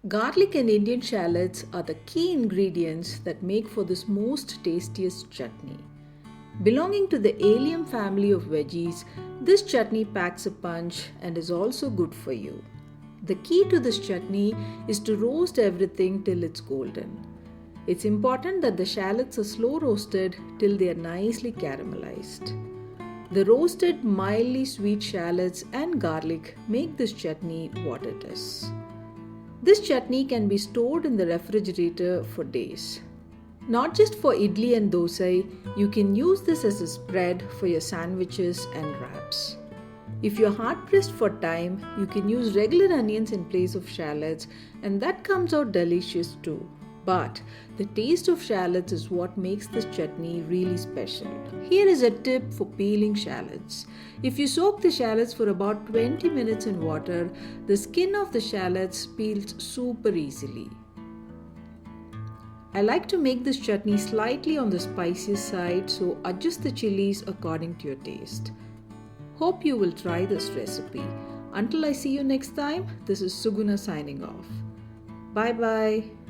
Garlic and Indian shallots are the key ingredients that make for this most tastiest chutney. Belonging to the allium family of veggies, this chutney packs a punch and is also good for you. The key to this chutney is to roast everything till it's golden. It's important that the shallots are slow roasted till they are nicely caramelized. The roasted, mildly sweet shallots and garlic make this chutney what it is. This chutney can be stored in the refrigerator for days. Not just for idli and dosai, you can use this as a spread for your sandwiches and wraps. If you're hard pressed for time, you can use regular onions in place of shallots, and that comes out delicious too. But the taste of shallots is what makes this chutney really special. Here is a tip for peeling shallots. If you soak the shallots for about 20 minutes in water, the skin of the shallots peels super easily. I like to make this chutney slightly on the spiciest side, so adjust the chilies according to your taste. Hope you will try this recipe. Until I see you next time, this is Suguna signing off. Bye bye.